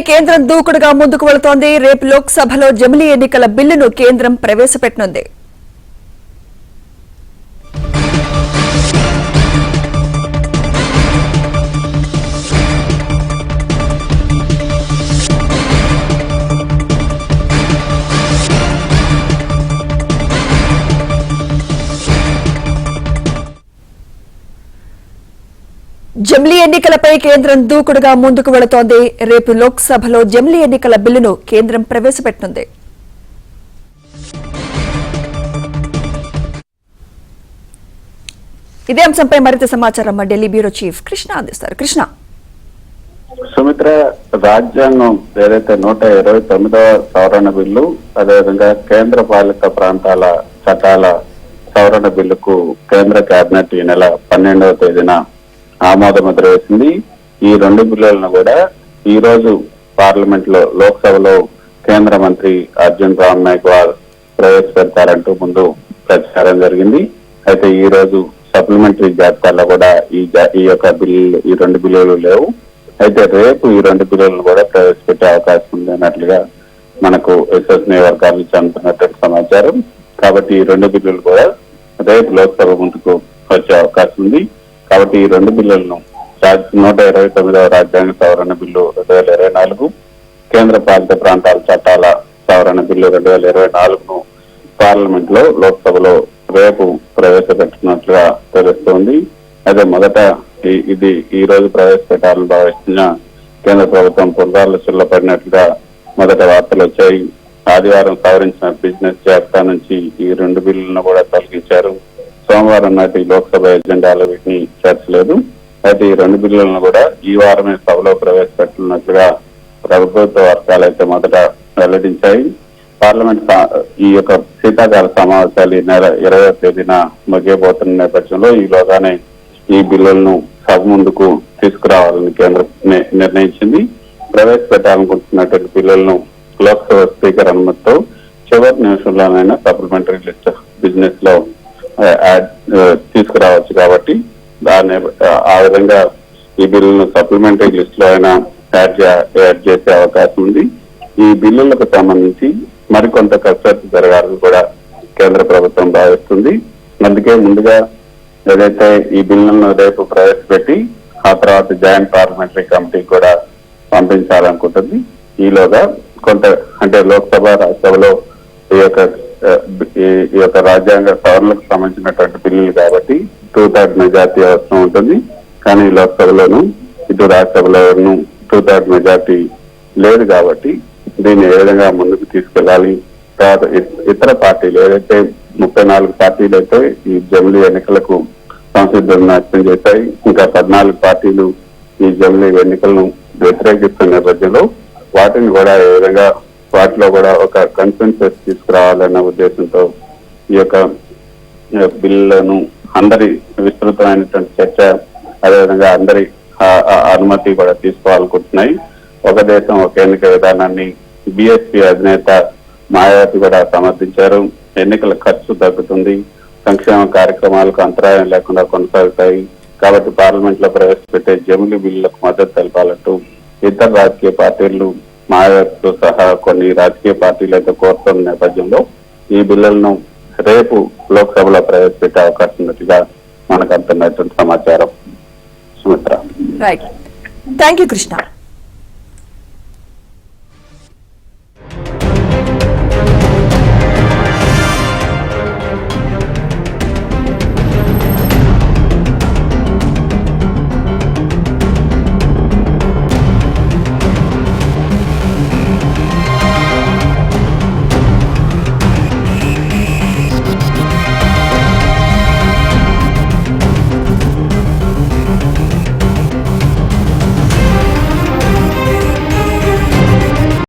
కేంద్రం దూకుడుగా ముందుకు వెళుతోంది. రేపు లోక్సభలో జమిలీ ఎన్నికల బిల్లును కేంద్రం ప్రవేశపెట్టనుంది. జమిలీ ఎన్నికలపై కేంద్రం దూకుడుగా ముందుకు వెళుతోంది. రేపు లోక్సభలో జమిలీ ఎన్నికల బిల్లును కేంద్రం ప్రవేశపెట్టనుంది. ఇదే అంశంపై మరింత సమాచారం మా ఢిల్లీ బ్యూరో చీఫ్ కృష్ణ అందిస్తారు. కృష్ణ, సుమిత్ర, రాజ్యాంగం ఏదైతే 129వ సవరణ బిల్లు, అదేవిధంగా కేంద్ర పాలిత ప్రాంతాల చట్టాల సవరణ బిల్లుకు కేంద్ర కేబినెట్ ఈ నెల 12వ తేదీన ఆమోద ముద్ర వేసింది. ఈ రెండు బిల్లులను కూడా ఈ రోజు పార్లమెంట్ లో లోక్సభలో కేంద్ర మంత్రి అర్జున్ రామ్ మేఘ్వాల్ ప్రవేశపెడతారంటూ ముందు ప్రచారం జరిగింది. అయితే ఈ రోజు సప్లిమెంటరీ జాబితాలో కూడా ఈ యొక్క బిల్లు, ఈ రెండు బిల్లులు లేవు. అయితే రేపు ఈ రెండు బిల్లులను కూడా ప్రవేశపెట్టే అవకాశం ఉంది అన్నట్లుగా మనకు విశ్వసనీయ వర్గాల నుంచి అందుతున్నటువంటి సమాచారం. కాబట్టి ఈ రెండు బిల్లులు కూడా రేపు లోక్సభ ముందుకు వచ్చే అవకాశం ఉంది. కాబట్టి ఈ రెండు బిల్లులను 129వ రాజ్యాంగ సవరణ బిల్లు 2024, కేంద్ర పాలిత ప్రాంతాల చట్టాల సవరణ బిల్లు 2024ను పార్లమెంట్ లో లోక్సభలో రేపు ప్రవేశపెట్టినట్లుగా తెలుస్తోంది. అయితే మొదట ఇది ఈ రోజు ప్రవేశపెట్టాలని భావిస్తున్న కేంద్ర ప్రభుత్వం పునరాలోచనలో పడినట్లుగా మొదట వార్తలు వచ్చాయి. ఆదివారం సవరించిన బిజినెస్ జాబితా నుంచి ఈ రెండు బిల్లులను కూడా తొలగించారు. సోమవారం నాటి లోక్సభ ఎజెండాలో వీటిని చేర్చలేదు. అయితే ఈ రెండు బిల్లులను కూడా ఈ వారమే సభలో ప్రవేశపెట్టనున్నట్లుగా ప్రభుత్వ వర్గాలు అయితే మొదట వెల్లడించాయి. పార్లమెంట్ ఈ యొక్క శీతాకాల సమావేశాలు ఈ నెల 20వ తేదీన ముగియబోతున్న నేపథ్యంలో ఈలోగానే ఈ బిల్లులను సభ ముందుకు తీసుకురావాలని కేంద్రం నిర్ణయించింది. ప్రవేశపెట్టాలనుకుంటున్నటువంటి బిల్లులను లోక్సభ స్పీకర్ అనుమతితో చివరి నిమిషంలోనైనా సప్లిమెంటరీ లిస్ట్ బిజినెస్ లో తీసుకురావచ్చు. కాబట్టి ఆ విధంగా ఈ బిల్లును సప్లిమెంటరీ లిస్ట్ లో అయినా యాడ్ చేసే అవకాశం ఉంది. ఈ బిల్లులకు సంబంధించి మరికొంత కసరత్తు జరగాలని కూడా కేంద్ర ప్రభుత్వం భావిస్తుంది. అందుకే ముందుగా ఏదైతే ఈ బిల్లులను రేపు ప్రవేశపెట్టి ఆ తర్వాత జాయింట్ పార్లమెంటరీ కమిటీకి కూడా పంపించాలనుకుంటుంది. ఈలోగా కొంత అంటే లోక్సభ, రాజ్యసభలో ఈ యొక్క రాజ్యాంగ సవరణలకు సంబంధించినటువంటి బిల్లులు కాబట్టి 2/3 మెజార్టీ అవసరం ఉంటుంది. కానీ లోక్సభలోను ఇటు రాజ్యసభలోను 2/3 మెజార్టీ లేదు. కాబట్టి దీన్ని ఏ విధంగా ముందుకు తీసుకెళ్లాలి, తర్వాత ఇతర పార్టీలు ఏదైతే 34 పార్టీలు అయితే ఈ జమిలీ ఎన్నికలకు సంసిద్ధం వ్యక్తం చేశాయి, ఇంకా 14 పార్టీలు ఈ జమిలీ ఎన్నికలను వ్యతిరేకిస్తున్న నేపథ్యంలో వాటిని కూడా ఏ విధంగా వాటిలో కూడా ఒక కన్సెన్సస్ తీసుకురావాలన్న ఉద్దేశంతో ఈ యొక్క బిల్లులను అందరి విస్తృతమైనటువంటి చర్చ, అదేవిధంగా అందరి అనుమతి కూడా తీసుకోవాలనుకుంటున్నాయి. ఒక దేశం ఒక ఎన్నిక విధానాన్ని బీఎస్పీ అధినేత మాయావతి కూడా సమర్థించారు. ఎన్నికల ఖర్చు తగ్గుతుంది, సంక్షేమ కార్యక్రమాలకు అంతరాయం లేకుండా కొనసాగుతాయి. కాబట్టి పార్లమెంట్ లో ప్రవేశపెట్టే జమిలీ బిల్లులకు మద్దతు తెలపాలంటూ ఇతర రాజకీయ పార్టీలు, మాయావతితో సహా కొన్ని రాజకీయ పార్టీలు అయితే కోరుతున్న నేపథ్యంలో ఈ బిల్లులను రేపు లోక్సభలో ప్రవేశపెట్టే అవకాశం ఉన్నట్టుగా మనకు అంటున్నటువంటి సమాచారం. Sumitra, right, thank you Krishna.